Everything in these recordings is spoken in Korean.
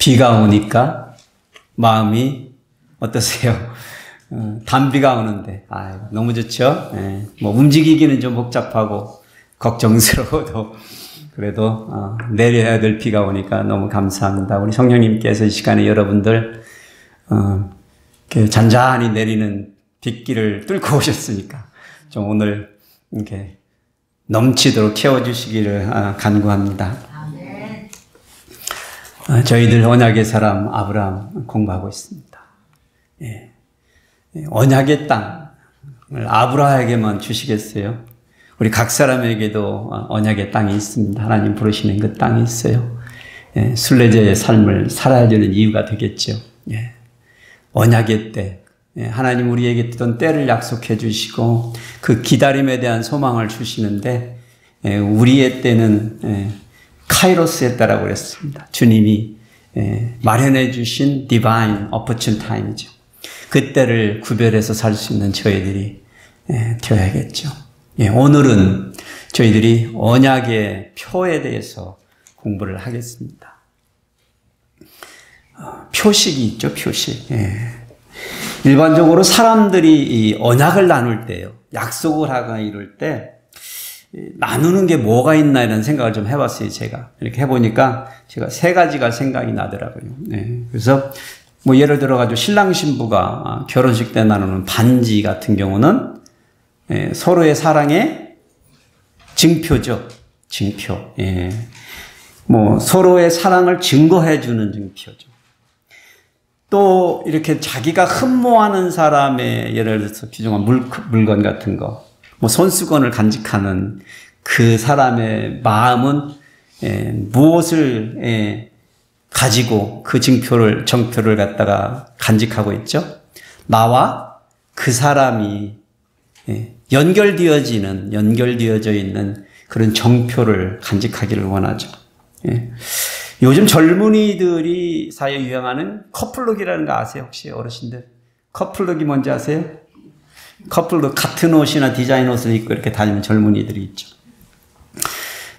비가 오니까 마음이 어떠세요? 단비가 오는데 너무 좋죠. 뭐 움직이기는 좀 복잡하고 걱정스러워도 그래도 내려야 될 비가 오니까 너무 감사합니다. 우리 성령님께서 이 시간에 여러분들 잔잔히 내리는 빗길을 뚫고 오셨으니까 좀 오늘 이렇게 넘치도록 채워주시기를 간구합니다. 저희들 언약의 사람 아브라함 공부하고 있습니다. 언약의 땅을 아브라함에게만 주시겠어요? 우리 각 사람에게도 언약의 땅이 있습니다. 하나님 부르시는 그 땅이 있어요. 순례자의 삶을 살아야 되는 이유가 되겠죠. 언약의 때, 하나님 우리에게 어떤 때를 약속해 주시고 그 기다림에 대한 소망을 주시는데 우리의 때는 카이로스의 때라고 그랬습니다. 주님이 마련해 주신 디바인 오퍼춘 타임이죠. 그때를 구별해서 살 수 있는 저희들이 되어야겠죠. 오늘은 저희들이 언약의 표에 대해서 공부를 하겠습니다. 표식이 있죠, 표식. 일반적으로 사람들이 이 언약을 나눌 때요, 약속을 하거나 이럴 때 나누는 게 뭐가 있나 이런 생각을 좀 해봤어요. 제가 이렇게 해보니까 제가 세 가지가 생각이 나더라고요. 그래서 뭐 예를 들어가지고 신랑 신부가 결혼식 때 나누는 반지 같은 경우는 서로의 사랑의 증표죠. 증표. 뭐 서로의 사랑을 증거해주는 증표죠. 또 이렇게 자기가 흠모하는 사람의 예를 들어서 귀중한 물건 같은 거, 뭐 손수건을 간직하는 그 사람의 마음은 무엇을 가지고 그 정표를 갖다가 간직하고 있죠? 나와 그 사람이 연결되어져 있는 그런 정표를 간직하기를 원하죠. 요즘 젊은이들이 사이에 유행하는 커플룩이라는 거 아세요? 혹시 어르신들? 커플룩이 뭔지 아세요? 커플룩 같은 옷이나 디자인 옷을 입고 이렇게 다니는 젊은이들이 있죠.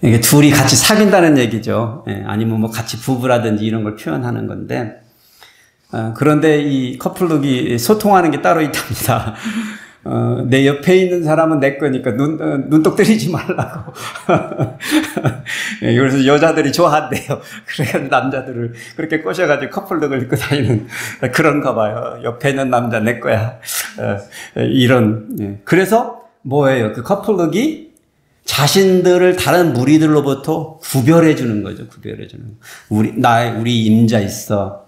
이게 둘이 같이 사귄다는 얘기죠. 아니면 뭐 같이 부부라든지 이런 걸 표현하는 건데, 그런데 이 커플룩이 소통하는 게 따로 있답니다. 내 옆에 있는 사람은 내 거니까 눈독 들이지 말라고. 그래서 여자들이 좋아한대요. 그래서 남자들을 그렇게 꼬셔가지고 커플룩을 입고 다니는 그런가 봐요. 옆에 있는 남자 내 거야. 이런. 그래서 뭐예요? 그 커플룩이 자신들을 다른 무리들로부터 구별해 주는 거죠. 구별해 주는 거. 우리 임자 있어.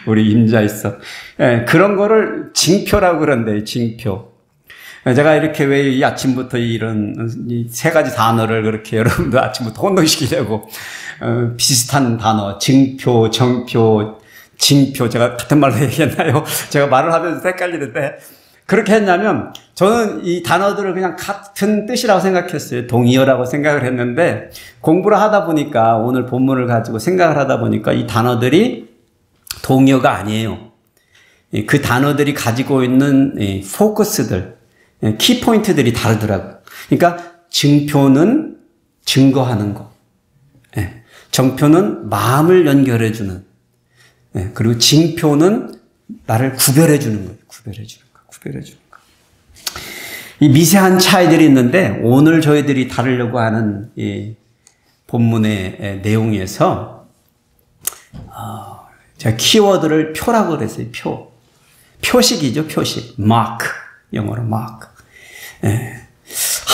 우리 임자 있어. 그런 거를 징표라고 그런대요. 징표. 제가 이렇게 왜 이 아침부터 이런 이 세 가지 단어를 그렇게 여러분들 아침부터 혼동시키려고 비슷한 단어, 징표, 정표, 징표, 제가 같은 말로 얘기했나요? 제가 말을 하면서 헷갈리는데, 그렇게 했냐면 저는 이 단어들을 그냥 같은 뜻이라고 생각했어요. 동의어라고 생각을 했는데, 공부를 하다 보니까, 오늘 본문을 가지고 생각을 하다 보니까 이 단어들이 동의어가 아니에요. 그 단어들이 가지고 있는 포커스들, 키포인트들이 다르더라고요. 그러니까 증표는 증거하는 거, 정표는 마음을 연결해주는, 그리고 징표는 나를 구별해주는 거예요. 구별해주는 거. 이 미세한 차이들이 있는데, 오늘 저희들이 다루려고 하는 이 본문의 내용에서 제가 키워드를 표라고 그랬어요. 표식이죠. 표식. 마크. 영어로 마크.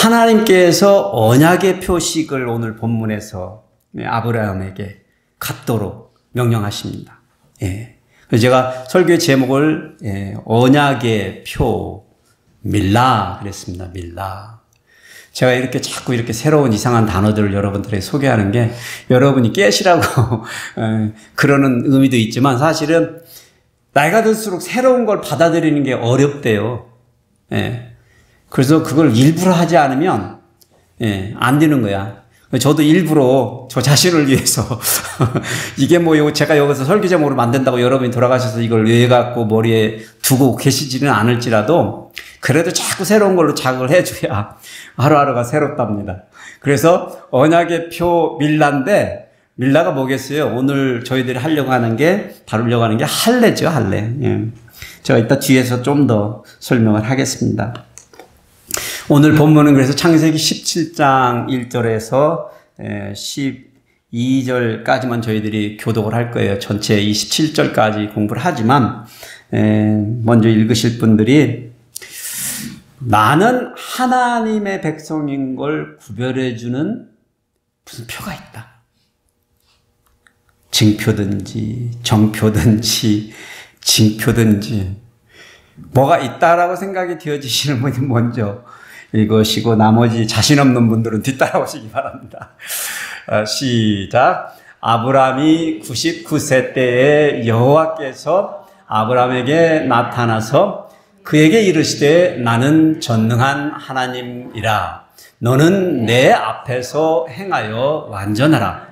하나님께서 언약의 표식을 오늘 본문에서 아브라함에게 갖도록 명령하십니다. 그래서 제가 설교의 제목을 언약의 표 밀라 그랬습니다. 밀라. 제가 이렇게 자꾸 이렇게 새로운 이상한 단어들을 여러분들에게 소개하는 게 여러분이 깨시라고 그러는 의미도 있지만, 사실은 나이가 들수록 새로운 걸 받아들이는 게 어렵대요. 그래서 그걸 일부러 하지 않으면 안 되는 거야. 저도 일부러 저 자신을 위해서 이게 뭐 제가 여기서 설교 제목으로 만든다고 여러분이 돌아가셔서 이걸 외워갖고 머리에 두고 계시지는 않을지라도 그래도 자꾸 새로운 걸로 자극을 해줘야 하루하루가 새롭답니다. 그래서 언약의 표 밀라인데, 밀라가 뭐겠어요? 오늘 저희들이 다루려고 하는 게 할례죠, 할례. 예. 제가 이따 뒤에서 좀 더 설명을 하겠습니다. 오늘 본문은 그래서 창세기 17장 1절에서 12절까지만 저희들이 교독을 할 거예요. 전체 27절까지 공부를 하지만, 먼저 읽으실 분들이 나는 하나님의 백성인 걸 구별해주는 무슨 표가 있다. 증표든지 정표든지 징표든지 뭐가 있다라고 생각이 되어지시는 분이 먼저 읽으시고 나머지 자신 없는 분들은 뒤따라오시기 바랍니다. 시작. 아브라함이 99세 때에 여호와께서 아브라함에게 나타나서 그에게 이르시되 나는 전능한 하나님이라. 너는 내 앞에서 행하여 완전하라.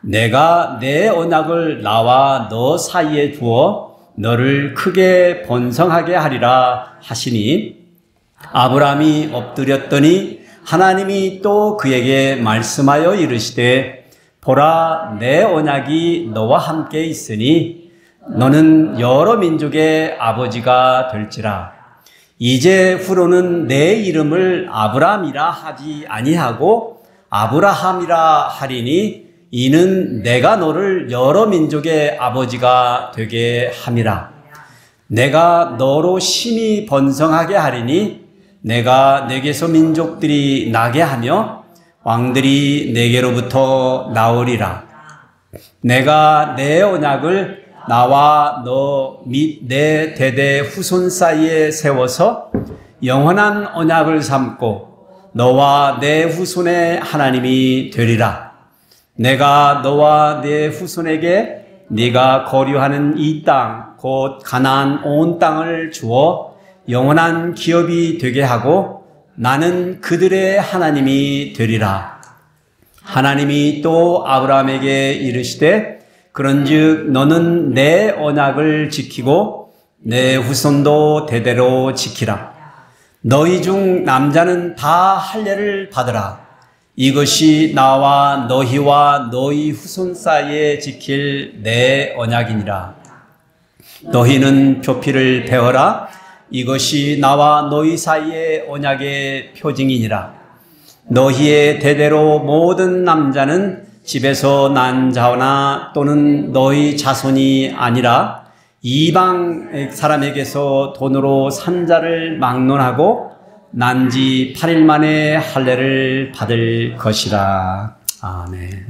내가 내 언약을 나와 너 사이에 두어 너를 크게 번성하게 하리라 하시니 아브라함이 엎드렸더니 하나님이 또 그에게 말씀하여 이르시되 보라 내 언약이 너와 함께 있으니 너는 여러 민족의 아버지가 될지라. 이제 후로는 내 이름을 아브라함이라 하지 아니하고 아브라함이라 하리니 이는 내가 너를 여러 민족의 아버지가 되게 함이라. 내가 너로 심히 번성하게 하리니 내가 내게서 민족들이 나게 하며 왕들이 내게로부터 나오리라. 내가 내 언약을 나와 너 및 내 대대 후손 사이에 세워서 영원한 언약을 삼고 너와 내 후손의 하나님이 되리라. 내가 너와 내 후손에게 네가 거류하는 이 땅 곧 가나안 온 땅을 주어 영원한 기업이 되게 하고 나는 그들의 하나님이 되리라. 하나님이 또 아브라함에게 이르시되 그런즉 너는 내 언약을 지키고 내 후손도 대대로 지키라. 너희 중 남자는 다 할례를 받으라. 이것이 나와 너희와 너희 후손 사이에 지킬 내 언약이니라. 너희는 표피를 베어라. 이것이 나와 너희 사이의 언약의 표징이니라. 너희의 대대로 모든 남자는 집에서 난 자나 또는 너희 자손이 아니라 이방 사람에게서 돈으로 산 자를 막론하고 난 지 8일 만에 할례를 받을 것이라. 아멘.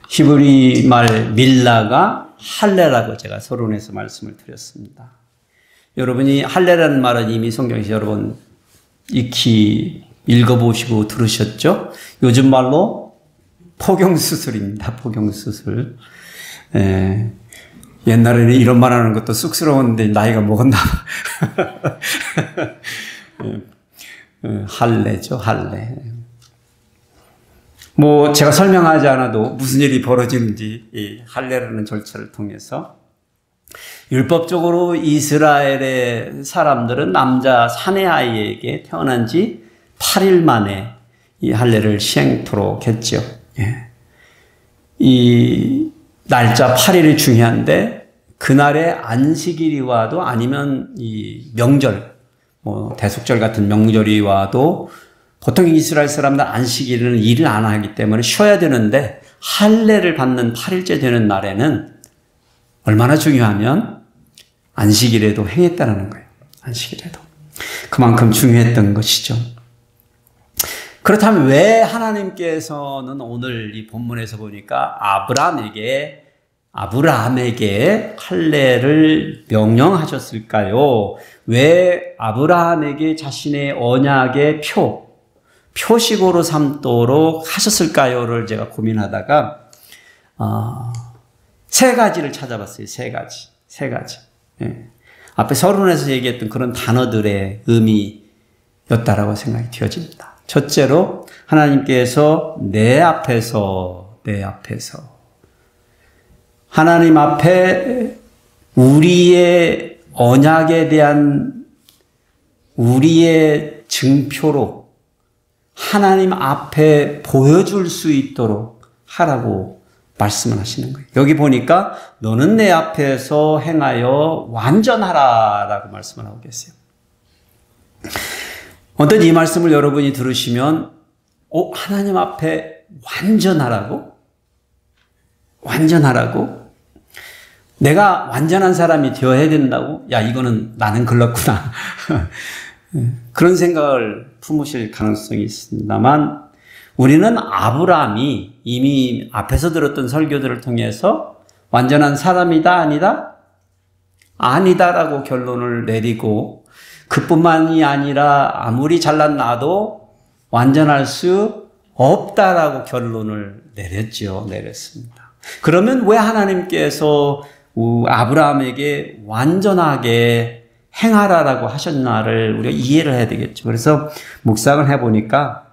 히브리 말 밀라가 할례라고 제가 서론에서 말씀을 드렸습니다. 여러분이 할례라는 말은 이미 성경에서 여러 번 익히 읽어보시고 들으셨죠? 요즘 말로 포경수술입니다. 포경수술. 옛날에는 이런 말 하는 것도 쑥스러웠는데 나이가 먹었나 봐. 할례죠, 할례. 뭐 제가 설명하지 않아도 무슨 일이 벌어지는지 이 할례라는 절차를 통해서 율법적으로 이스라엘의 사람들은 남자 사내 아이에게 태어난 지 8일 만에 이 할례를 시행토록 했죠. 이 날짜 8일이 중요한데 그날의 안식일이 와도 아니면 이 명절, 뭐 대속절 같은 명절이 와도 보통 이스라엘 사람들 안식일은 일을 안 하기 때문에 쉬어야 되는데 할례를 받는 8일째 되는 날에는 얼마나 중요하면 안식일에도 행했다는 거예요. 안식일에도. 그만큼 중요했던 것이죠. 그렇다면 왜 하나님께서는 오늘 이 본문에서 보니까 아브라함에게 할례를 명령하셨을까요? 왜 아브라함에게 자신의 언약의 표식으로 삼도록 하셨을까요?를 제가 고민하다가 세 가지를 찾아봤어요. 세 가지. 앞에 서론에서 얘기했던 그런 단어들의 의미였다라고 생각이 되어집니다. 첫째로 하나님께서 내 앞에서 하나님 앞에 우리의 언약에 대한 우리의 증표로 하나님 앞에 보여줄 수 있도록 하라고 말씀을 하시는 거예요. 여기 보니까 너는 내 앞에서 행하여 완전하라라고 말씀을 하고 계세요. 어떤 이 말씀을 여러분이 들으시면 하나님 앞에 완전하라고? 완전하라고? 내가 완전한 사람이 되어야 된다고? 야, 이거는 나는 글렀구나. 그런 생각을 품으실 가능성이 있습니다만 우리는 아브라함이 이미 앞에서 들었던 설교들을 통해서 완전한 사람이다, 아니다? 아니다라고 결론을 내리고 그뿐만이 아니라 아무리 잘난 나도 완전할 수 없다라고 결론을 내렸습니다. 그러면 왜 하나님께서 아브라함에게 완전하게 행하라라고 하셨나를 우리가 이해를 해야 되겠죠. 그래서 묵상을 해보니까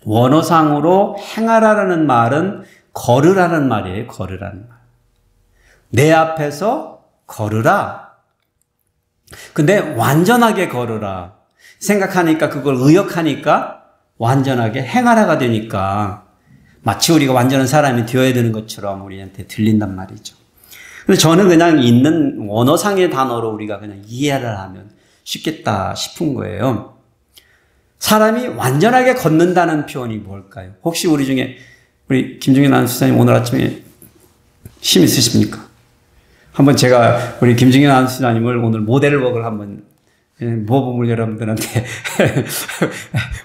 원어상으로 행하라라는 말은 걸으라는 말이에요. 걸으라는 말. 내 앞에서 걸으라. 근데 완전하게 걸으라. 생각하니까 그걸 의역하니까 완전하게 행하라가 되니까 마치 우리가 완전한 사람이 되어야 되는 것처럼 우리한테 들린단 말이죠. 근데 저는 그냥 있는 원어상의 단어로 우리가 그냥 이해를 하면 쉽겠다 싶은 거예요. 사람이 완전하게 걷는다는 표현이 뭘까요? 혹시 우리 중에 우리 김중현 아나운서님 오늘 아침에 힘 있으십니까? 한번 제가 우리 김중현 아나운서님을 오늘 모델웍을 한번 모범을 여러분들한테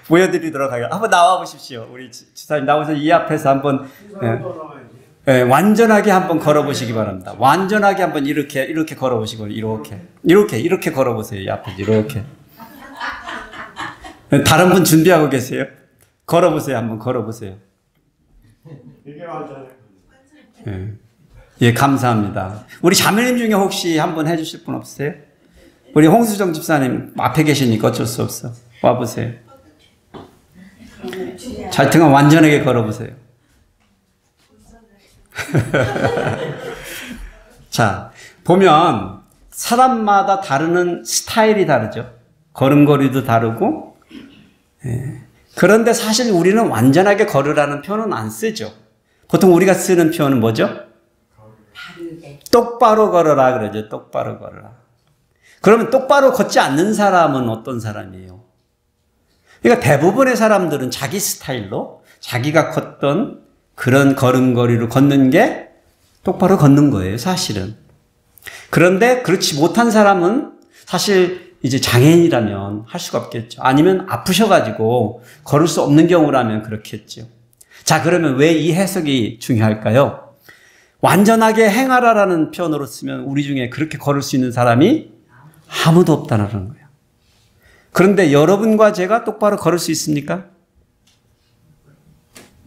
보여드리도록 하겠습니다. 한번 나와 보십시오. 우리 지사님 나와서 이 앞에서 한번 완전하게 한번 걸어보시기 바랍니다. 완전하게 한번 이렇게 걸어보시고 이렇게 걸어보세요. 이 앞에서 이렇게. 다른 분 준비하고 계세요? 걸어보세요. 한번 걸어보세요. 이게 완전해. 예, 감사합니다. 우리 자매님 중에 혹시 한번 해주실 분 없으세요? 우리 홍수정 집사님 앞에 계시니까 어쩔 수 없어. 와보세요. 하여튼간 완전하게 걸어보세요. 자, 보면 사람마다 다루는 스타일이 다르죠. 걸음걸이도 다르고. 그런데 사실 우리는 완전하게 걸으라는 표현은 안 쓰죠. 보통 우리가 쓰는 표현은 뭐죠? 똑바로 걸어라 그러죠. 똑바로 걸어라. 그러면 똑바로 걷지 않는 사람은 어떤 사람이에요? 그러니까 대부분의 사람들은 자기 스타일로 자기가 걷던 그런 걸음걸이로 걷는 게 똑바로 걷는 거예요, 사실은. 그런데 그렇지 못한 사람은 사실 이제 장애인이라면 할 수가 없겠죠. 아니면 아프셔가지고 걸을 수 없는 경우라면 그렇겠죠. 자, 그러면 왜 이 해석이 중요할까요? 완전하게 행하라라는 표현으로 쓰면 우리 중에 그렇게 걸을 수 있는 사람이 아무도 없다는 거예요. 그런데 여러분과 제가 똑바로 걸을 수 있습니까?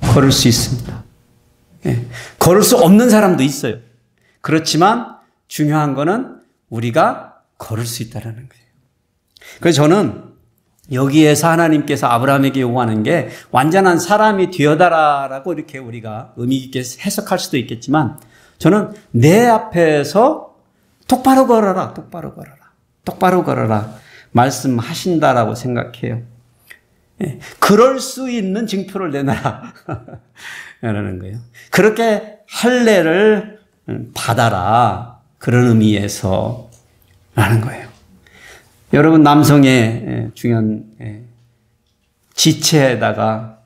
걸을 수 있습니다. 예. 걸을 수 없는 사람도 있어요. 그렇지만 중요한 거는 우리가 걸을 수 있다는 거예요. 그래서 저는 여기에서 하나님께서 아브라함에게 요구하는 게 완전한 사람이 되어다라고 이렇게 우리가 의미 있게 해석할 수도 있겠지만 저는 내 앞에서 똑바로 걸어라, 똑바로 걸어라, 똑바로 걸어라 말씀하신다라고 생각해요. 예, 그럴 수 있는 징표를 내놔라 라는 거예요. 그렇게 할례를 받아라 그런 의미에서 라는 거예요. 여러분 남성의 중요한 지체에다가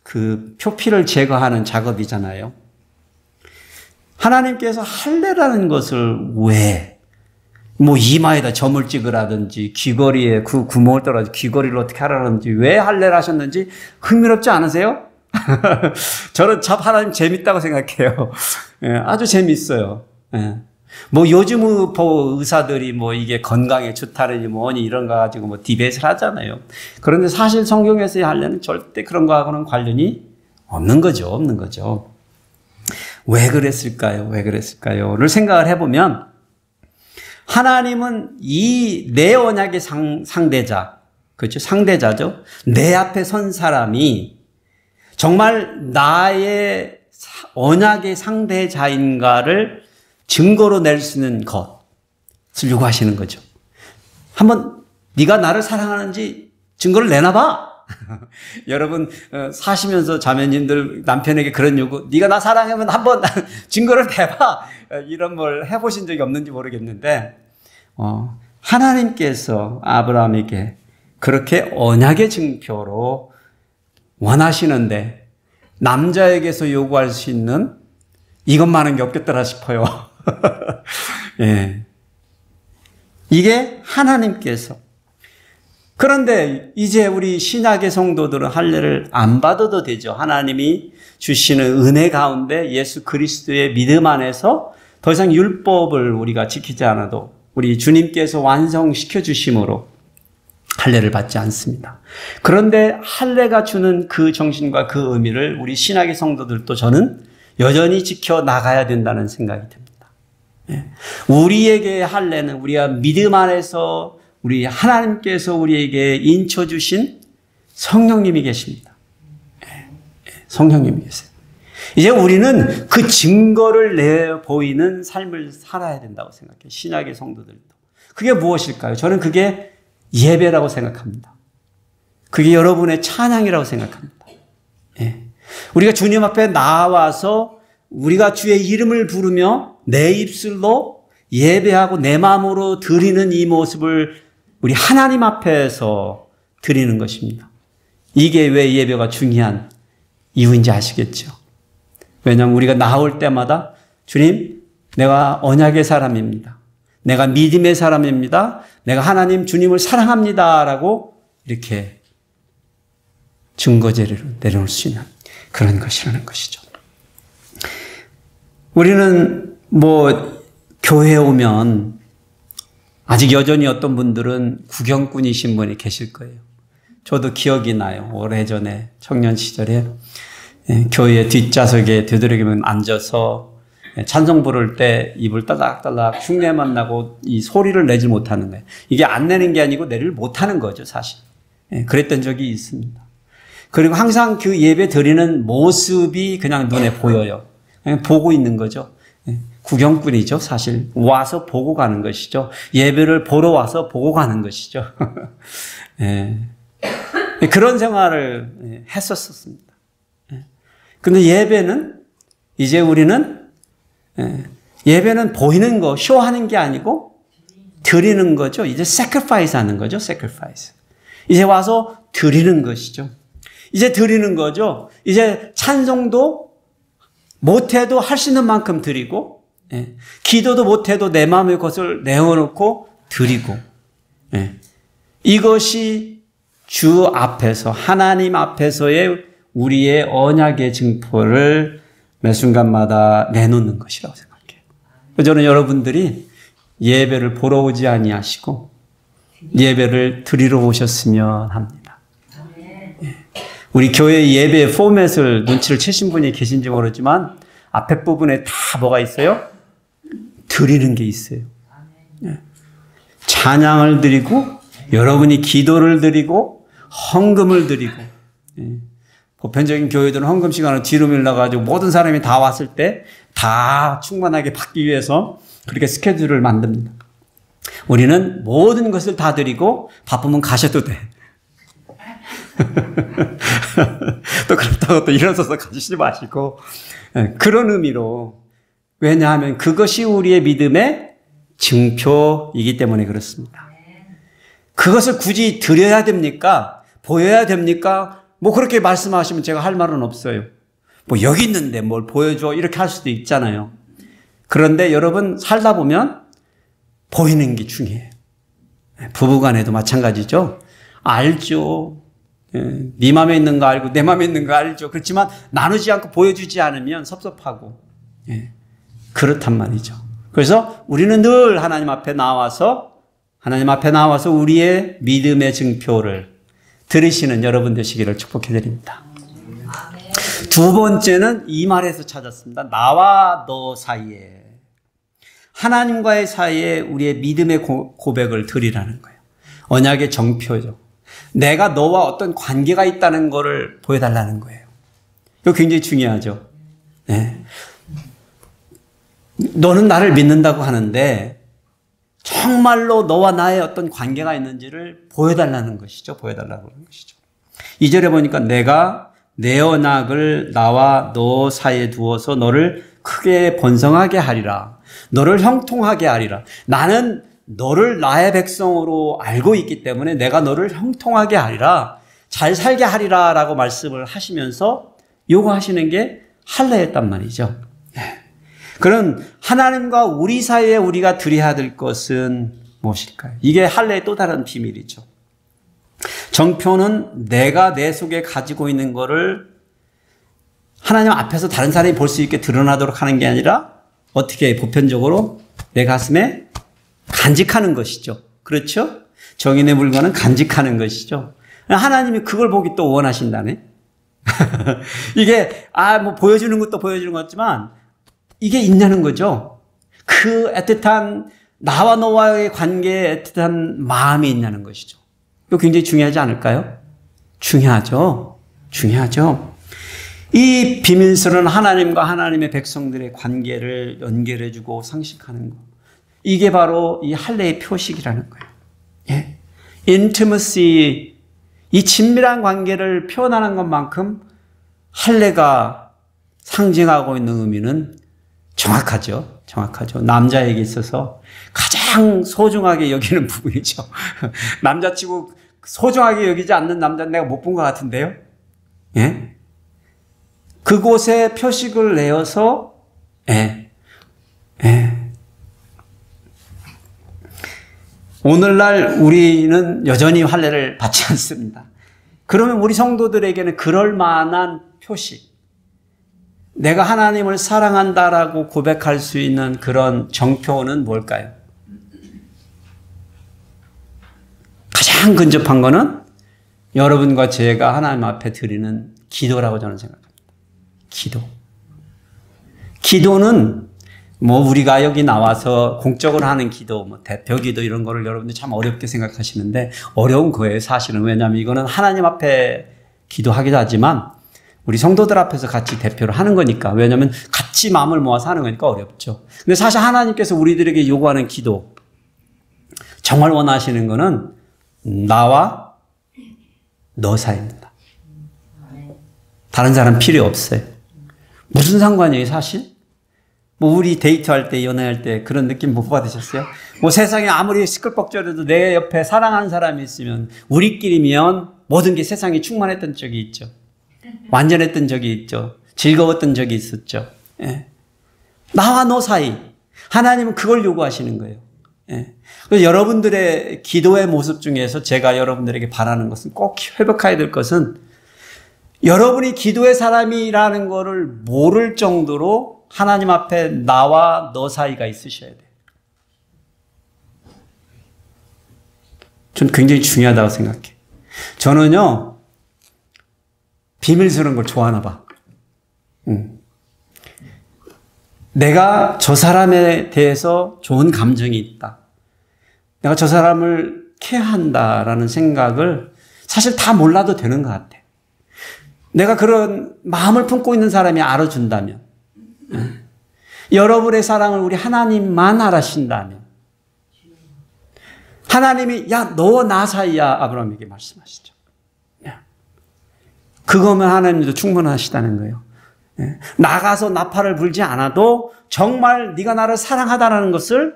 그 표피를 제거하는 작업이잖아요. 하나님께서 할례라는 것을 왜 이마에다 점을 찍으라든지 귀걸이에 그 구멍을 뚫어서 귀걸이를 어떻게 하라든지 왜 할례를 하셨는지 흥미롭지 않으세요? 저는 참 하나님 재밌다고 생각해요. 아주 재밌어요. 요즘 의사들이 이게 건강에 좋다느니 뭐니 이런 거 가지고 디베이트를 하잖아요. 그런데 사실 성경에서의 할례는 절대 그런 거하고는 관련이 없는 거죠. 왜 그랬을까요?를 생각을 해보면 하나님은 이 내 언약의 상대자, 그렇죠? 상대자죠. 내 앞에 선 사람이 정말 나의 언약의 상대자인가를 증거로 낼 수 있는 것을 요구하시는 거죠. 한번 네가 나를 사랑하는지 증거를 내놔봐. 여러분 사시면서 자매님들 남편에게 그런 요구, 네가 나 사랑하면 한번 증거를 대봐, 이런 걸 해보신 적이 없는지 모르겠는데 하나님께서 아브라함에게 그렇게 언약의 증표로 원하시는데 남자에게서 요구할 수 있는 이것만한 게 없겠더라 싶어요. 예. 이게 하나님께서. 그런데 이제 우리 신약의 성도들은 할례를 안 받아도 되죠. 하나님이 주시는 은혜 가운데 예수 그리스도의 믿음 안에서 더 이상 율법을 우리가 지키지 않아도 우리 주님께서 완성시켜 주심으로 할례를 받지 않습니다. 그런데 할례가 주는 그 정신과 그 의미를 우리 신약의 성도들도 저는 여전히 지켜 나가야 된다는 생각이 듭니다. 우리에게 할례는 우리가 믿음 안에서 우리 하나님께서 우리에게 인쳐 주신 성령님이 계십니다. 성령님이 계세요. 이제 우리는 그 증거를 내 보이는 삶을 살아야 된다고 생각해요. 신약의 성도들도. 그게 무엇일까요? 저는 그게 예배라고 생각합니다. 그게 여러분의 찬양이라고 생각합니다. 우리가 주님 앞에 나와서 우리가 주의 이름을 부르며 내 입술로 예배하고 내 마음으로 드리는 이 모습을 우리 하나님 앞에서 드리는 것입니다. 이게 왜 예배가 중요한 이유인지 아시겠죠? 왜냐하면 우리가 나올 때마다 주님, 내가 언약의 사람입니다. 내가 믿음의 사람입니다. 내가 하나님 주님을 사랑합니다. 라고 이렇게 증거제를 내려올 수 있는 그런 것이라는 것이죠. 우리는 교회에 오면 아직 여전히 어떤 분들은 구경꾼이신 분이 계실 거예요. 저도 기억이 나요. 오래전에 청년 시절에 교회 뒷좌석에 되도록이면 앉아서 찬송 부를 때 입을 따닥따닥 흉내만 나고 이 소리를 내지 못하는 거예요. 이게 안 내는 게 아니고 내를 못하는 거죠, 사실. 그랬던 적이 있습니다. 그리고 항상 그 예배 드리는 모습이 그냥 눈에 보여요. 그냥 보고 있는 거죠. 구경꾼이죠, 사실. 와서 보고 가는 것이죠. 예배를 보러 와서 보고 가는 것이죠. 그런 생활을 했었습니다. 근데 예배는, 이제 우리는, 예배는 보이는 거, 쇼하는 게 아니고 드리는 거죠. 이제 sacrifice 하는 거죠, sacrifice. 이제 와서 드리는 것이죠. 이제 드리는 거죠. 이제 찬송도 못해도 할 수 있는 만큼 드리고, 기도도 못해도 내 마음의 것을 내어놓고 드리고, 이것이 주 앞에서, 하나님 앞에서의 우리의 언약의 증표를 매 순간마다 내놓는 것이라고 생각해요. 저는 여러분들이 예배를 보러 오지 아니하시고 예배를 드리러 오셨으면 합니다. 우리 교회 예배 포맷을 눈치를 채신 분이 계신지 모르지만 앞에 부분에 다 뭐가 있어요? 드리는 게 있어요. 찬양을 드리고 여러분이 기도를 드리고 헌금을 드리고, 보편적인 교회들은 헌금 시간을 뒤로 밀려가지고 모든 사람이 다 왔을 때 다 충만하게 받기 위해서 그렇게 스케줄을 만듭니다. 우리는 모든 것을 다 드리고 바쁘면 가셔도 돼. 또 그렇다고 또 일어서서 가시지 마시고, 그런 의미로, 왜냐하면 그것이 우리의 믿음의 증표이기 때문에 그렇습니다. 그것을 굳이 드려야 됩니까? 보여야 됩니까? 그렇게 말씀하시면 제가 할 말은 없어요. 여기 있는데 뭘 보여줘, 이렇게 할 수도 있잖아요. 그런데 여러분 살다 보면 보이는 게 중요해요. 부부간에도 마찬가지죠. 알죠. 네 마음에 있는 거 알고 내 마음에 있는 거 알죠. 그렇지만 나누지 않고 보여주지 않으면 섭섭하고, 그렇단 말이죠. 그래서 우리는 늘 하나님 앞에 나와서 우리의 믿음의 증표를 들으시는 여러분 되시기를 축복해 드립니다. 두 번째는 이 말에서 찾았습니다. 나와 너 사이에, 하나님과의 사이에 우리의 믿음의 고백을 드리라는 거예요. 언약의 정표죠. 내가 너와 어떤 관계가 있다는 것을 보여달라는 거예요. 이거 굉장히 중요하죠. 너는 나를 믿는다고 하는데 정말로 너와 나의 어떤 관계가 있는지를 보여달라는 것이죠. 보여달라고 하는 것이죠. 2절에 보니까 내가 내 언약을 나와 너 사이에 두어서 너를 크게 번성하게 하리라. 너를 형통하게 하리라. 나는 너를 나의 백성으로 알고 있기 때문에 내가 너를 형통하게 하리라. 잘 살게 하리라 라고 말씀을 하시면서 요구하시는 게 할례였단 말이죠. 그런 하나님과 우리 사이에 우리가 드려야 될 것은 무엇일까요? 이게 할례의 또 다른 비밀이죠. 정표는 내가 내 속에 가지고 있는 거를 하나님 앞에서 다른 사람이 볼 수 있게 드러나도록 하는 게 아니라 어떻게 보편적으로 내 가슴에 간직하는 것이죠. 그렇죠? 정인의 물건은 간직하는 것이죠. 하나님이 그걸 보기 또 원하신다네. 이게 뭐 보여주는 것도 보여주는 것 같지만 이게 있냐는 거죠. 그 애틋한 나와 너와의 관계에 애틋한 마음이 있냐는 것이죠. 이거 굉장히 중요하지 않을까요? 중요하죠. 중요하죠. 이 비밀스러운 하나님과 하나님의 백성들의 관계를 연결해주고 상식하는 것. 이게 바로 이 할례의 표식이라는 거예요. 예? intimacy, 이 친밀한 관계를 표현하는 것만큼 할례가 상징하고 있는 의미는 정확하죠. 정확하죠. 남자에게 있어서 가장 소중하게 여기는 부분이죠. 남자치고 소중하게 여기지 않는 남자는 내가 못 본 것 같은데요. 예? 그곳에 표식을 내어서 오늘날 우리는 여전히 할례를 받지 않습니다. 그러면 우리 성도들에게는 그럴 만한 표식, 내가 하나님을 사랑한다라고 고백할 수 있는 그런 정표는 뭘까요? 가장 근접한 거는 여러분과 제가 하나님 앞에 드리는 기도라고 저는 생각합니다. 기도. 기도는 우리가 여기 나와서 공적으로 하는 기도, 대표 기도 이런 거를 여러분들이 참 어렵게 생각하시는데 어려운 거예요, 사실은. 왜냐하면 이거는 하나님 앞에 기도하기도 하지만 우리 성도들 앞에서 같이 대표를 하는 거니까. 왜냐하면 같이 마음을 모아서 하는 거니까 어렵죠. 근데 사실 하나님께서 우리들에게 요구하는 기도, 정말 원하시는 거는 나와 너 사이입니다. 다른 사람 필요 없어요. 무슨 상관이에요, 사실? 우리 데이트할 때, 연애할 때 그런 느낌 못 받으셨어요? 세상에 아무리 시끌벅적해도 내 옆에 사랑하는 사람이 있으면 우리끼리면 모든 게 세상에 충만했던 적이 있죠. 완전했던 적이 있죠. 즐거웠던 적이 있었죠. 예. 나와 너 사이. 하나님은 그걸 요구하시는 거예요. 예. 그래서 여러분들의 기도의 모습 중에서 제가 여러분들에게 바라는 것은 꼭 회복해야 될 것은 여러분이 기도의 사람이라는 것을 모를 정도로 하나님 앞에 나와 너 사이가 있으셔야 돼요. 전 굉장히 중요하다고 생각해. 저는요, 비밀스러운 걸 좋아하나 봐. 내가 저 사람에 대해서 좋은 감정이 있다. 내가 저 사람을 케어한다라는 생각을 사실 다 몰라도 되는 것 같아. 내가 그런 마음을 품고 있는 사람이 알아준다면, 여러분의 사랑을 우리 하나님만 알아신다면, 하나님이 야, 너 나 사이야 아브라함에게 말씀하시죠. 그거면 하나님도 충분하시다는 거예요. 나가서 나팔을 불지 않아도 정말 네가 나를 사랑하다라는 것을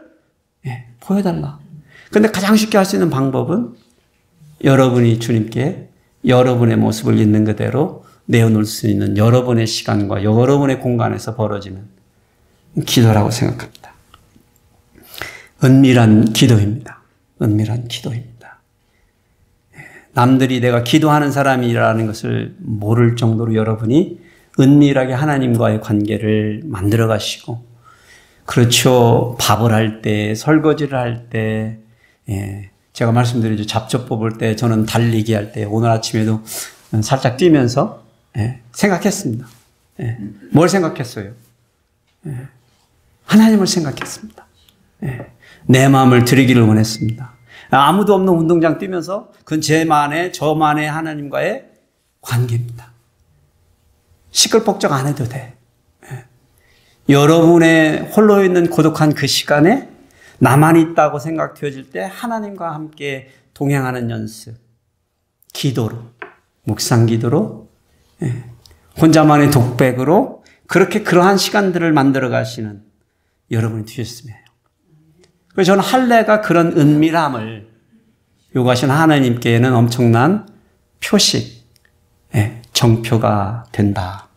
보여달라. 그런데 가장 쉽게 할 수 있는 방법은 여러분이 주님께 여러분의 모습을 있는 그대로 내어놓을 수 있는 여러분의 시간과 여러분의 공간에서 벌어지는 기도라고 생각합니다. 은밀한 기도입니다. 은밀한 기도입니다. 남들이 내가 기도하는 사람이라는 것을 모를 정도로 여러분이 은밀하게 하나님과의 관계를 만들어 가시고, 그렇죠. 밥을 할 때, 설거지를 할 때, 제가 말씀드리죠. 잡초 뽑을 때, 저는 달리기 할 때, 오늘 아침에도 살짝 뛰면서 생각했습니다. 뭘 생각했어요? 하나님을 생각했습니다. 내 마음을 드리기를 원했습니다. 아무도 없는 운동장 뛰면서 그건 저만의 하나님과의 관계입니다. 시끌벅적 안 해도 돼. 여러분의 홀로 있는 고독한 그 시간에 나만 있다고 생각되어질 때 하나님과 함께 동행하는 연습, 기도로 묵상 기도로, 혼자만의 독백으로 그렇게 그러한 시간들을 만들어 가시는 여러분이 되셨으면 해요. 그래서 저는 할례가 그런 은밀함을 요구하시는 하나님께는 엄청난 표식, 정표가 된다.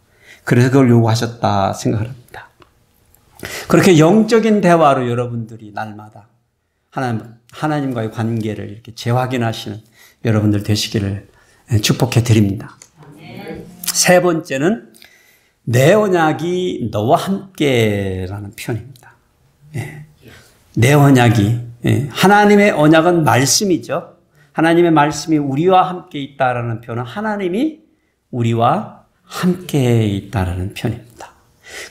그래서 그걸 요구하셨다 생각을 합니다. 그렇게 영적인 대화로 여러분들이 날마다 하나님과의 관계를 이렇게 재확인하시는 여러분들 되시기를 축복해 드립니다. 세 번째는 내 언약이 너와 함께라는 표현입니다. 내 언약이, 하나님의 언약은 말씀이죠. 하나님의 말씀이 우리와 함께 있다라는 표현은 하나님이 우리와 함께 있다라는 표현입니다.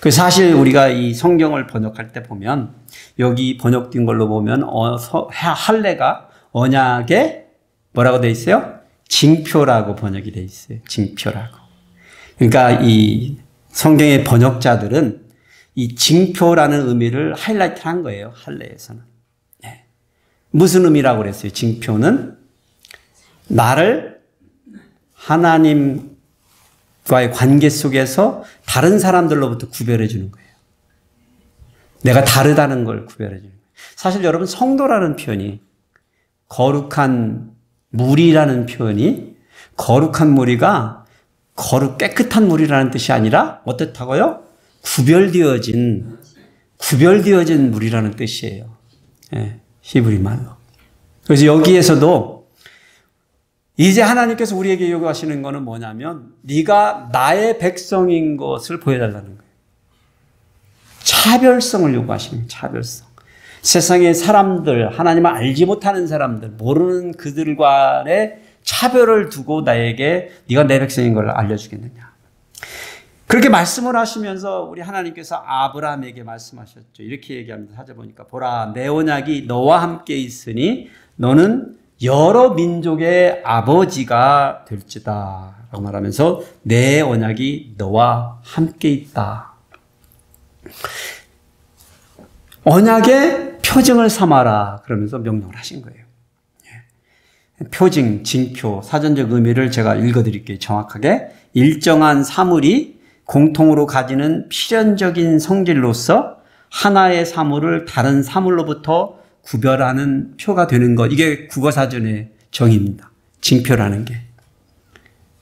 그 사실 우리가 이 성경을 번역할 때 보면 여기 번역된 걸로 보면 할례가 언약의 뭐라고 돼 있어요? 징표라고 번역이 돼 있어요. 징표라고. 그러니까 이 성경의 번역자들은 이 징표라는 의미를 하이라이트 한 거예요. 할례에서는. 무슨 의미라고 그랬어요? 징표는 나를 하나님과의 관계 속에서 다른 사람들로부터 구별해 주는 거예요. 내가 다르다는 걸 구별해 주는 거예요. 사실 여러분 성도라는 표현이 거룩한 무리라는 표현이 거룩한 무리가 깨끗한 무리라는 뜻이 아니라 어떻다고요? 구별되어진 무리라는 뜻이에요. 히브리 말로. 그래서 여기에서도 이제 하나님께서 우리에게 요구하시는 것은 뭐냐면 네가 나의 백성인 것을 보여달라는 거예요. 차별성을 요구하시는 거예요. 차별성. 세상의 사람들, 하나님을 알지 못하는 사람들, 모르는 그들과의 차별을 두고 나에게 네가 내 백성인 걸 알려주겠느냐. 그렇게 말씀을 하시면서 우리 하나님께서 아브라함에게 말씀하셨죠. 이렇게 얘기합니다. 찾아보니까 보라 내 언약이 너와 함께 있으니 너는 여러 민족의 아버지가 될지다 라고 말하면서 내 언약이 너와 함께 있다. 언약의 표징을 삼아라 그러면서 명령을 하신 거예요. 표징, 징표, 사전적 의미를 제가 읽어드릴게요. 정확하게. 일정한 사물이 공통으로 가지는 필연적인 성질로서 하나의 사물을 다른 사물로부터 구별하는 표가 되는 것. 이게 국어사전의 정의입니다. 징표라는 게.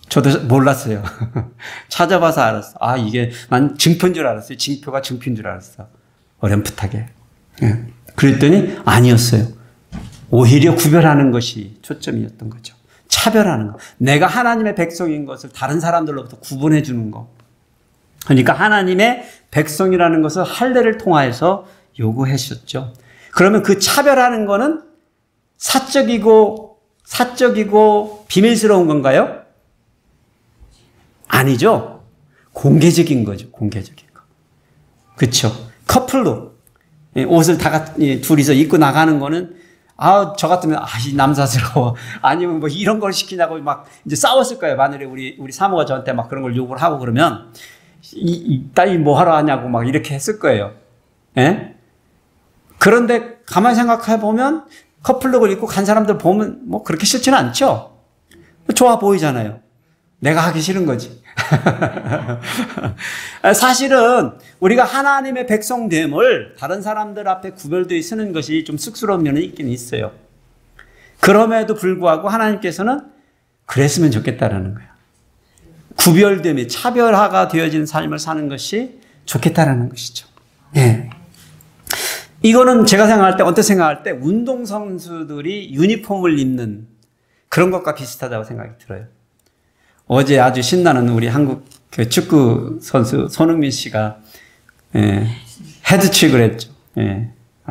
저도 몰랐어요. 찾아봐서 알았어. 아, 이게 난 증표인 줄 알았어요. 징표가 증표인 줄 알았어. 어렴풋하게. 그랬더니 아니었어요. 오히려 구별하는 것이 초점이었던 거죠. 차별하는 것. 내가 하나님의 백성인 것을 다른 사람들로부터 구분해 주는 것. 그러니까 하나님의 백성이라는 것을 할례를 통하여서 요구하셨죠. 그러면 그 차별하는 거는 사적이고 비밀스러운 건가요? 아니죠. 공개적인 거죠. 공개적인 거. 그렇죠. 커플로 옷을 둘이서 입고 나가는 거는 저 같으면 남사스러워. 아니면 뭐 이런 걸 시키냐고 막 이제 싸웠을 거예요. 만일에 우리 사모가 저한테 막 그런 걸 요구를 하고 그러면 이 딸이 뭐 하러 하냐고 막 이렇게 했을 거예요. 그런데 가만히 생각해 보면 커플룩을 입고 간 사람들 보면 뭐 그렇게 싫지는 않죠. 좋아 보이잖아요. 내가 하기 싫은 거지. 사실은 우리가 하나님의 백성됨을 다른 사람들 앞에 구별되어 쓰는 것이 좀 쑥스러운 면이 있긴 있어요. 그럼에도 불구하고 하나님께서는 그랬으면 좋겠다라는 거예요. 구별됨이 차별화가 되어진 삶을 사는 것이 좋겠다라는 것이죠. 예. 이거는 제가 생각할 때 어떻게 생각할 때 운동선수들이 유니폼을 입는 그런 것과 비슷하다고 생각이 들어요. 어제 아주 신나는 우리 한국 그 축구 선수 손흥민 씨가 헤드트릭을 했죠.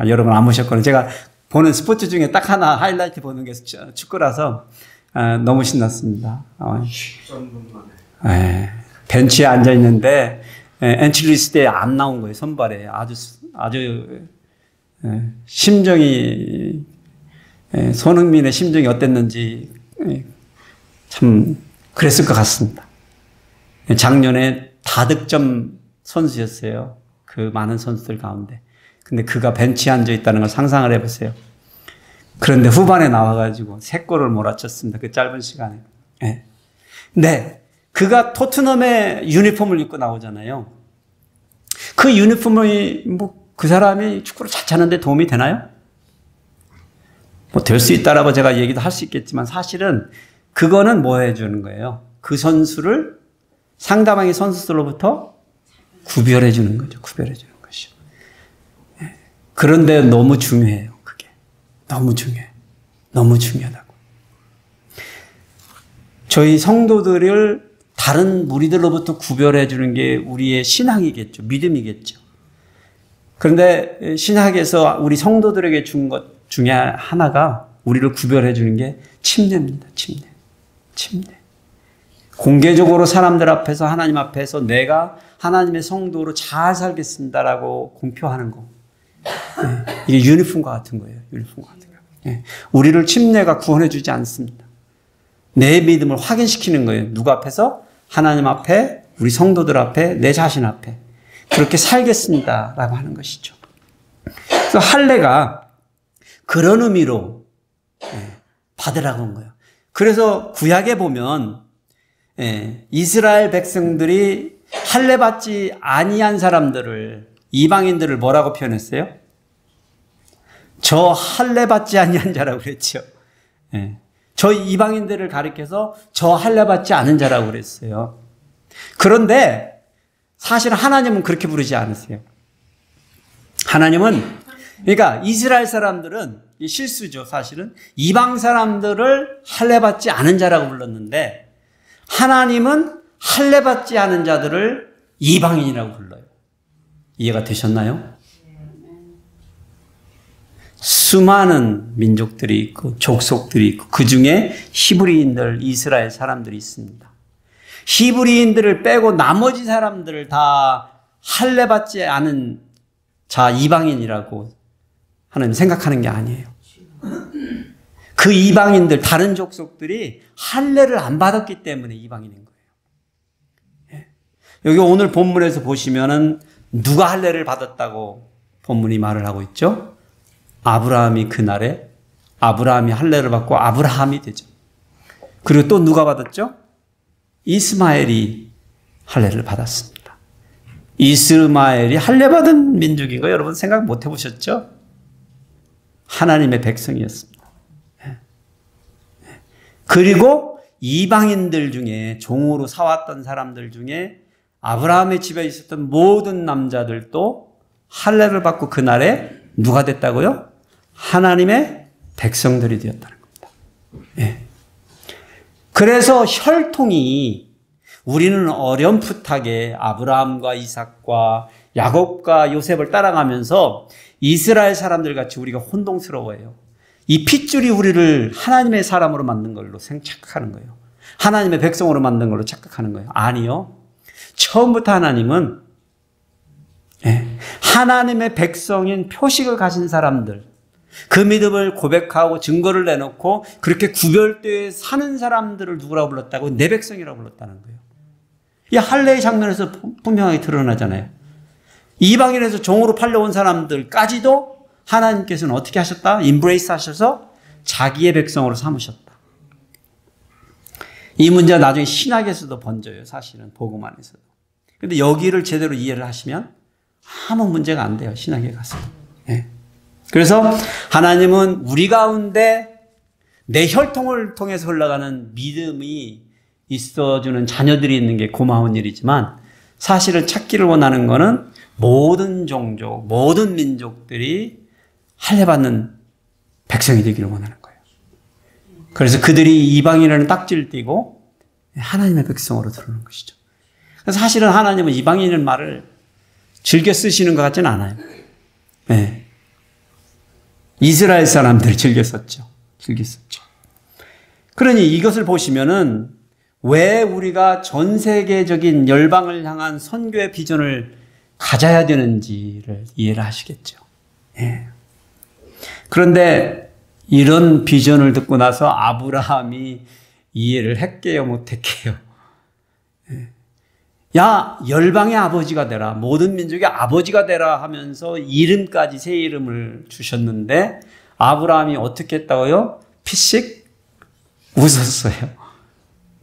여러분 안 보셨거든요. 제가 보는 스포츠 중에 딱 하나 하이라이트 보는 게 축구라서 너무 신났습니다. 벤치에 앉아 있는데 엔칠리스 때에 안 나온 거예요. 선발에 아주 심정이 손흥민의 심정이 어땠는지 참 그랬을 것 같습니다. 작년에 다득점 선수였어요. 그 많은 선수들 가운데. 근데 그가 벤치에 앉아 있다는 걸 상상을 해보세요. 그런데 후반에 나와가지고 3골을 몰아쳤습니다. 그 짧은 시간에. 네. 그가 토트넘의 유니폼을 입고 나오잖아요. 그 유니폼이 그 사람이 축구를 잘 차는데 도움이 되나요? 될 수 있다라고 제가 얘기도 할 수 있겠지만 사실은 그거는 뭐 해주는 거예요? 그 선수를 상대방의 선수들로부터 구별해 주는 거죠. 구별해 주는 것이죠. 그런데 너무 중요해요. 그게. 너무 중요해요. 너무 중요하다고. 저희 성도들을 다른 무리들로부터 구별해 주는 게 우리의 신앙이겠죠. 믿음이겠죠. 그런데 신학에서 우리 성도들에게 준 것 중에 하나가 우리를 구별해 주는 게 침례입니다. 침례. 침례. 공개적으로 사람들 앞에서 하나님 앞에서 내가 하나님의 성도로 잘 살겠습니다라고 공표하는 거. 이게 유니폼과 같은 거예요. 유니폼과 같은 거예요. 우리를 침례가 구원해 주지 않습니다. 내 믿음을 확인시키는 거예요. 누구 앞에서? 하나님 앞에, 우리 성도들 앞에, 내 자신 앞에. 그렇게 살겠습니다라고 하는 것이죠. 그래서 할례가 그런 의미로 받으라고 한 거예요. 그래서 구약에 보면 이스라엘 백성들이 할례 받지 아니한 사람들을, 이방인들을 뭐라고 표현했어요? 저 할례 받지 아니한 자라고 그랬죠. 저 이방인들을 가리켜서 저 할례 받지 않은 자라고 그랬어요. 그런데 사실 하나님은 그렇게 부르지 않으세요. 하나님은, 그러니까 이스라엘 사람들은, 실수죠 사실은, 이방 사람들을 할례 받지 않은 자라고 불렀는데 하나님은 할례 받지 않은 자들을 이방인이라고 불러요. 이해가 되셨나요? 수많은 민족들이 있고 족속들이 있고 그 중에 히브리인들, 이스라엘 사람들이 있습니다. 히브리인들을 빼고 나머지 사람들을 다 할례 받지 않은 자, 이방인이라고 하나님 생각하는 게 아니에요. 그 이방인들, 다른 족속들이 할례를 안 받았기 때문에 이방인인 거예요. 여기 오늘 본문에서 보시면은 누가 할례를 받았다고 본문이 말을 하고 있죠? 아브라함이 그날에 아브라함이 할례를 받고 아브라함이 되죠. 그리고 또 누가 받았죠? 이스마엘이 할례를 받았습니다. 이스마엘이 할례 받은 민족인 거 여러분 생각 못 해보셨죠? 하나님의 백성이었습니다. 그리고 이방인들 중에 종으로 사왔던 사람들 중에 아브라함의 집에 있었던 모든 남자들도 할례를 받고 그날에 누가 됐다고요? 하나님의 백성들이 되었다는 겁니다. 그래서 혈통이 우리는 어렴풋하게 아브라함과 이삭과 야곱과 요셉을 따라가면서 이스라엘 사람들 같이 우리가 혼동스러워해요. 이 핏줄이 우리를 하나님의 사람으로 만든 걸로 착각하는 거예요. 하나님의 백성으로 만든 걸로 착각하는 거예요. 아니요. 처음부터 하나님은 하나님의 백성인 표식을 가진 사람들, 그 믿음을 고백하고 증거를 내놓고 그렇게 구별되어 사는 사람들을 누구라고 불렀다고? 내 백성이라고 불렀다는 거예요. 이 할례의 장면에서 분명하게 드러나잖아요. 이방인에서 종으로 팔려온 사람들까지도 하나님께서는 어떻게 하셨다? 임브레이스 하셔서 자기의 백성으로 삼으셨다. 이 문제가 나중에 신학에서도 번져요. 사실은 복음 안에서도. 그런데 여기를 제대로 이해를 하시면 아무 문제가 안 돼요. 신학에 가서. 그래서 하나님은 우리 가운데 내 혈통을 통해서 흘러가는 믿음이 있어주는 자녀들이 있는 게 고마운 일이지만 사실은 찾기를 원하는 거는 모든 종족, 모든 민족들이 할례받는 백성이 되기를 원하는 거예요. 그래서 그들이 이방인이라는 딱지를 띠고 하나님의 백성으로 들어오는 것이죠. 그래서 사실은 하나님은 이방인이라는 말을 즐겨 쓰시는 것 같지는 않아요. 이스라엘 사람들이 즐겨 썼죠. 즐겨 썼죠. 그러니 이것을 보시면은 왜 우리가 전 세계적인 열방을 향한 선교의 비전을 가져야 되는지를 이해를 하시겠죠. 그런데 이런 비전을 듣고 나서 아브라함이 이해를 했게요, 못했게요? 야, 열방의 아버지가 되라, 모든 민족의 아버지가 되라 하면서 이름까지 새 이름을 주셨는데 아브라함이 어떻게 했다고요? 피식 웃었어요.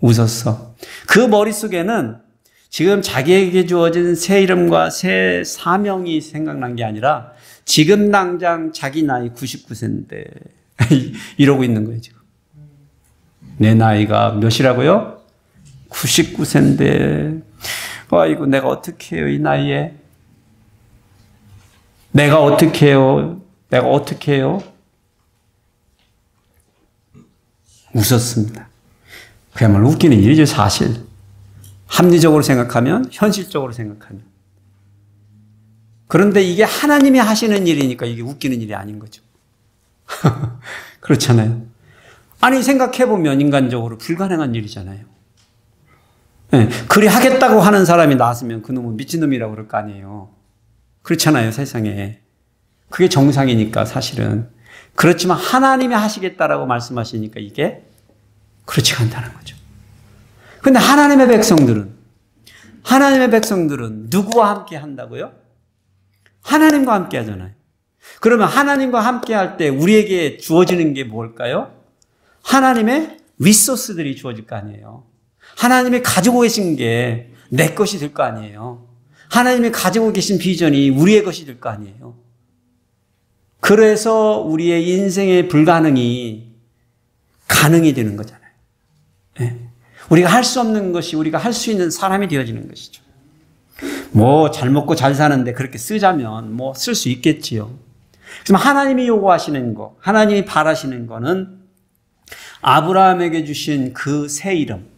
웃었어. 그 머릿속에는 지금 자기에게 주어진 새 이름과 새 사명이 생각난 게 아니라 지금 당장 자기 나이 99세인데 이러고 있는 거예요, 지금. 내 나이가 몇이라고요? 99세인데 아이고 내가 어떻게 해요, 이 나이에. 내가 어떻게 해요? 내가 어떻게 해요? 웃었습니다. 그야말로 웃기는 일이죠, 사실. 합리적으로 생각하면, 현실적으로 생각하면. 그런데 이게 하나님이 하시는 일이니까 이게 웃기는 일이 아닌 거죠. 그렇잖아요. 아니, 생각해보면 인간적으로 불가능한 일이잖아요. 네, 그리 하겠다고 하는 사람이 나왔으면 그놈은 미친놈이라고 그럴 거 아니에요. 그렇잖아요, 세상에. 그게 정상이니까, 사실은. 그렇지만 하나님이 하시겠다라고 말씀하시니까 이게 그렇지가 않다는 거죠. 근데 하나님의 백성들은 누구와 함께 한다고요? 하나님과 함께 하잖아요. 그러면 하나님과 함께 할 때 우리에게 주어지는 게 뭘까요? 하나님의 리소스들이 주어질 거 아니에요. 하나님이 가지고 계신 게 내 것이 될 거 아니에요. 하나님이 가지고 계신 비전이 우리의 것이 될 거 아니에요. 그래서 우리의 인생의 불가능이 가능이 되는 거잖아요. 네. 우리가 할 수 없는 것이 우리가 할 수 있는 사람이 되어지는 것이죠. 뭐 잘 먹고 잘 사는데 그렇게 쓰자면 뭐 쓸 수 있겠지요. 그렇지만 하나님이 요구하시는 거, 하나님이 바라시는 거는 아브라함에게 주신 그 새 이름,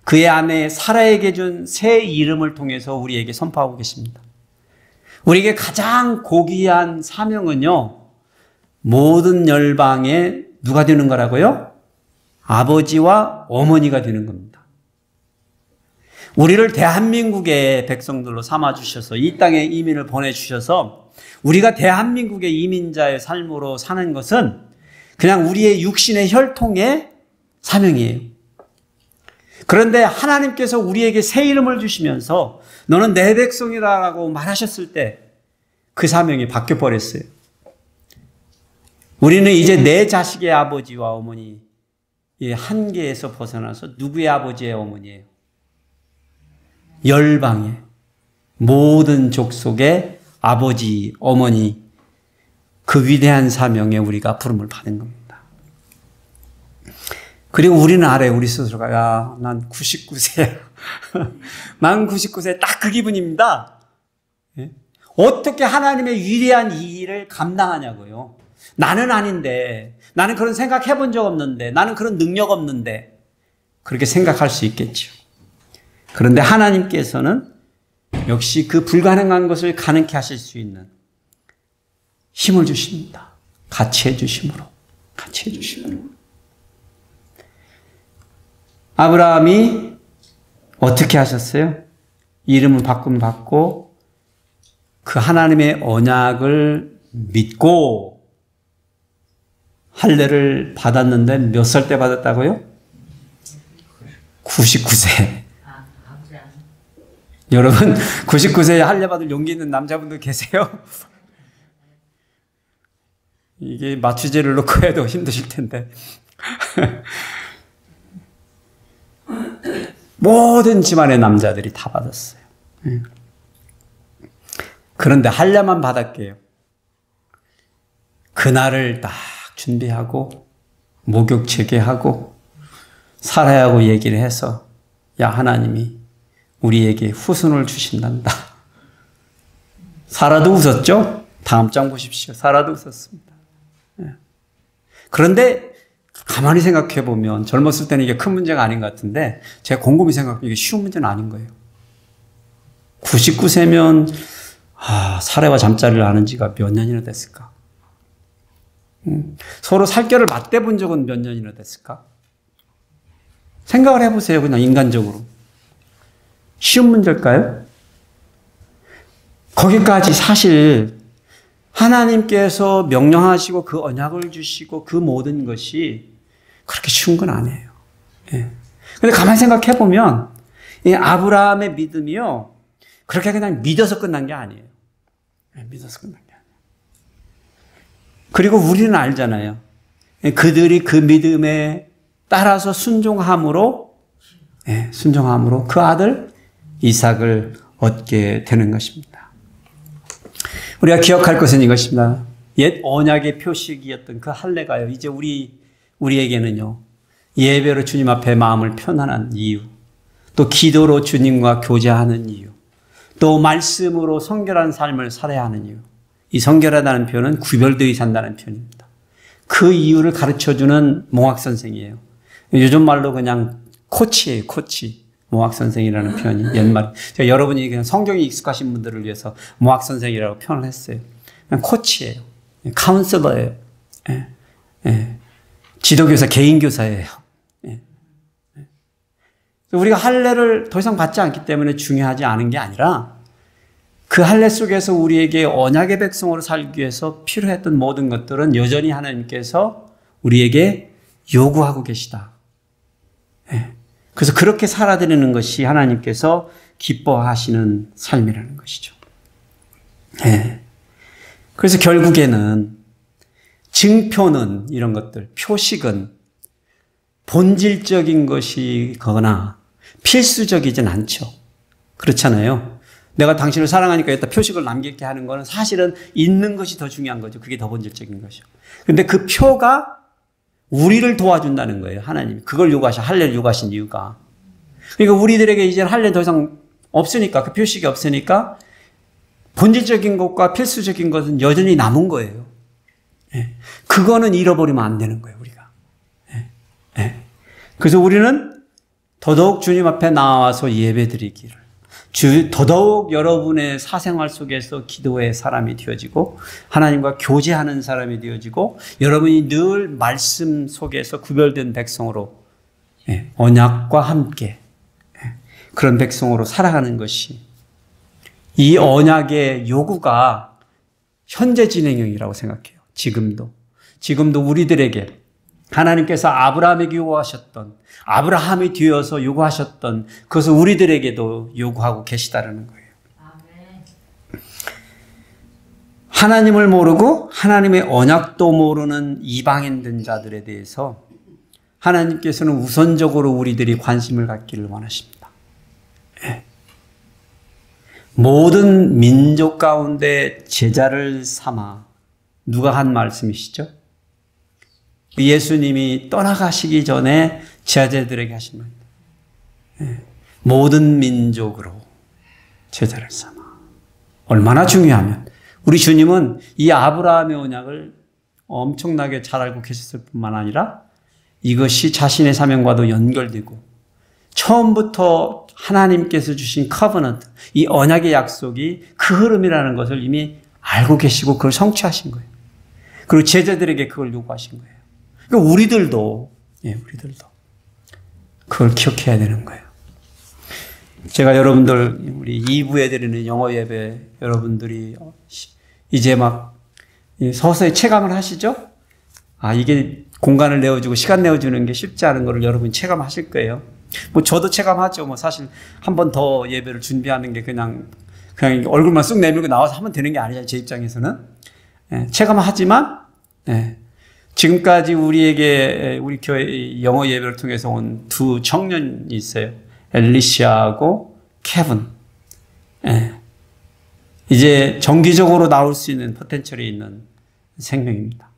그의 아내 사라에게 준 새 이름을 통해서 우리에게 선포하고 계십니다. 우리에게 가장 고귀한 사명은요, 모든 열방에 누가 되는 거라고요? 아버지와 어머니가 되는 겁니다. 우리를 대한민국의 백성들로 삼아주셔서 이 땅에 이민을 보내주셔서 우리가 대한민국의 이민자의 삶으로 사는 것은 그냥 우리의 육신의 혈통의 사명이에요. 그런데 하나님께서 우리에게 새 이름을 주시면서 너는 내 백성이라고 말하셨을 때 그 사명이 바뀌어버렸어요. 우리는 이제 내 자식의 아버지와 어머니 이 한계에서 벗어나서 누구의 아버지의 어머니예요? 열방의 모든 족속의 아버지, 어머니, 그 위대한 사명에 우리가 부름을 받은 겁니다. 그리고 우리는 알아요. 우리 스스로가 야, 난 99세야. 난 99세 딱 그 기분입니다. 예? 어떻게 하나님의 위대한 이 일을 감당하냐고요. 나는 아닌데, 나는 그런 생각 해본 적 없는데, 나는 그런 능력 없는데 그렇게 생각할 수 있겠죠. 그런데 하나님께서는 역시 그 불가능한 것을 가능케 하실 수 있는 힘을 주십니다. 같이 해주심으로. 아브라함이 어떻게 하셨어요? 이름을 받고 그 하나님의 언약을 믿고 할례를 받았는데 몇 살 때 받았다고요? 99세. 여러분 99세에 할례 받을 용기 있는 남자분들 계세요? 이게 마취제를 놓고 해도 힘드실 텐데. 모든 집안의 남자들이 다 받았어요. 그런데 할례만 받았게요. 그날을 딱 준비하고 목욕 체계하고 사라하고 얘기를 해서 야, 하나님이 우리에게 후손을 주신단다. 사라도 웃었죠? 다음 장 보십시오. 사라도 웃었습니다. 그런데 가만히 생각해 보면 젊었을 때는 이게 큰 문제가 아닌 것 같은데 제가 곰곰이 생각하면 이게 쉬운 문제는 아닌 거예요. 99세면 사례와 잠자리를 아는 지가 몇 년이나 됐을까? 서로 살결을 맞대본 적은 몇 년이나 됐을까? 생각을 해보세요. 그냥 인간적으로. 쉬운 문제일까요? 거기까지 사실 하나님께서 명령하시고 그 언약을 주시고 그 모든 것이 그렇게 쉬운 건 아니에요. 예. 근데 가만히 생각해 보면 이 아브라함의 믿음이요, 그렇게 그냥 믿어서 끝난 게 아니에요. 믿어서 끝난 게 아니에요. 그리고 우리는 알잖아요. 그들이 그 믿음에 따라서 순종함으로 순종함으로 그 아들 이삭을 얻게 되는 것입니다. 우리가 기억할 것은 이것입니다. 옛 언약의 표식이었던 그 할례가요, 이제 우리에게는요, 예배로 주님 앞에 마음을 편안한 이유, 또 기도로 주님과 교제하는 이유, 또 말씀으로 성결한 삶을 살아야 하는 이유. 이 성결하다는 표현은 구별되어 산다는 표현입니다. 그 이유를 가르쳐주는 몽학 선생이에요. 요즘 말로 그냥 코치예요, 코치. 몽학 선생이라는 표현이 옛말. 제가 여러분이 그냥 성경이 익숙하신 분들을 위해서 몽학 선생이라고 표현을 했어요. 그냥 코치예요. 카운슬러예요. 지도교사, 개인교사예요. 우리가 할례를 더 이상 받지 않기 때문에 중요하지 않은 게 아니라 그 할례 속에서 우리에게 언약의 백성으로 살기 위해서 필요했던 모든 것들은 여전히 하나님께서 우리에게 요구하고 계시다. 그래서 그렇게 살아드리는 것이 하나님께서 기뻐하시는 삶이라는 것이죠. 그래서 결국에는 증표는, 이런 것들, 표식은 본질적인 것이거나 필수적이진 않죠. 그렇잖아요. 내가 당신을 사랑하니까 여기다 표식을 남길게 하는 것은 사실은 있는 것이 더 중요한 거죠. 그게 더 본질적인 것이죠. 근데 그 표가 우리를 도와준다는 거예요. 하나님이. 그걸 할례를 요구하신 이유가. 그러니까 우리들에게 이제 할례 더 이상 없으니까, 그 표식이 없으니까 본질적인 것과 필수적인 것은 여전히 남은 거예요. 그거는 잃어버리면 안 되는 거예요, 우리가. 그래서 우리는 더더욱 주님 앞에 나와서 예배드리기를, 더더욱 여러분의 사생활 속에서 기도의 사람이 되어지고 하나님과 교제하는 사람이 되어지고 여러분이 늘 말씀 속에서 구별된 백성으로, 언약과 함께 그런 백성으로 살아가는 것이, 이 언약의 요구가 현재 진행형이라고 생각해요. 지금도 우리들에게 하나님께서 아브라함에게 요구하셨던, 아브라함이 되어서 요구하셨던 그것을 우리들에게도 요구하고 계시다는 거예요. 하나님을 모르고 하나님의 언약도 모르는 이방인된 자들에 대해서 하나님께서는 우선적으로 우리들이 관심을 갖기를 원하십니다. 모든 민족 가운데 제자를 삼아, 누가 한 말씀이시죠? 예수님이 떠나가시기 전에 제자들에게 하신 말입니다. 모든 민족으로 제자를 삼아. 얼마나 중요하면, 우리 주님은 이 아브라함의 언약을 엄청나게 잘 알고 계셨을 뿐만 아니라 이것이 자신의 사명과도 연결되고 처음부터 하나님께서 주신 커버넌트, 이 언약의 약속이 그 흐름이라는 것을 이미 알고 계시고 그걸 성취하신 거예요. 그리고 제자들에게 그걸 요구하신 거예요. 그러니까 우리들도 그걸 기억해야 되는 거예요. 제가 여러분들, 우리 2부에 드리는 영어 예배 여러분들이 이제 막 서서히 체감을 하시죠? 이게 공간을 내어주고 시간 내어주는 게 쉽지 않은 거를 여러분이 체감하실 거예요. 저도 체감하죠. 사실 한 번 더 예배를 준비하는 게 그냥 얼굴만 쑥 내밀고 나와서 하면 되는 게 아니잖아요. 제 입장에서는. 체감하지만, 지금까지 우리에게, 우리 교회 영어 예배를 통해서 온 두 청년이 있어요. 엘리시아하고 케빈. 이제 정기적으로 나올 수 있는 포텐셜이 있는 생명입니다.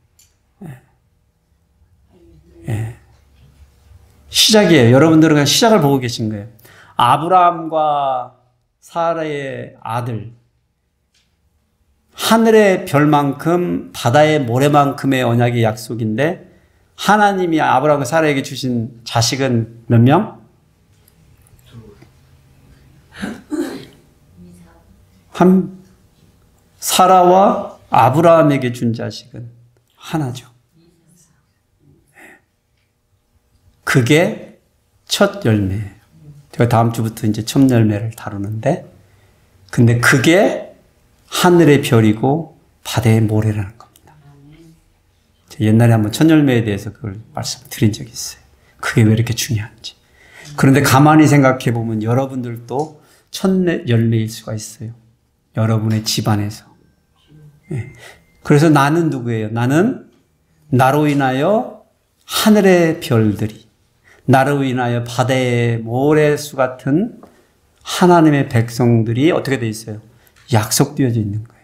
시작이에요. 여러분들은 그냥 시작을 보고 계신 거예요. 아브라함과 사라의 아들, 하늘의 별만큼 바다의 모래만큼의 언약의 약속인데 하나님이 아브라함과 사라에게 주신 자식은 몇 명? 사라와 아브라함에게 준 자식은 하나죠. 그게 첫 열매예요. 제가 다음 주부터 이제 첫 열매를 다루는데, 근데 그게 하늘의 별이고 바다의 모래라는 겁니다. 옛날에 한번 첫 열매에 대해서 그걸 말씀드린 적이 있어요. 그게 왜 이렇게 중요한지. 그런데 가만히 생각해 보면 여러분들도 첫 열매일 수가 있어요. 여러분의 집안에서. 그래서 나는 누구예요? 나는 나로 인하여 하늘의 별들이, 나로 인하여 바다의 모래수 같은 하나님의 백성들이 어떻게 돼 있어요? 약속되어져 있는 거예요.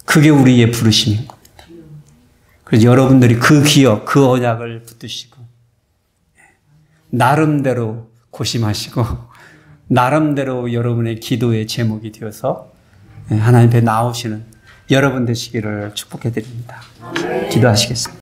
그게 우리의 부르심인 겁니다. 그래서 여러분들이 그 기억, 그 언약을 붙드시고 나름대로 고심하시고 나름대로 여러분의 기도의 제목이 되어서 하나님 앞에 나오시는 여러분 되시기를 축복해 드립니다. 기도하시겠습니다.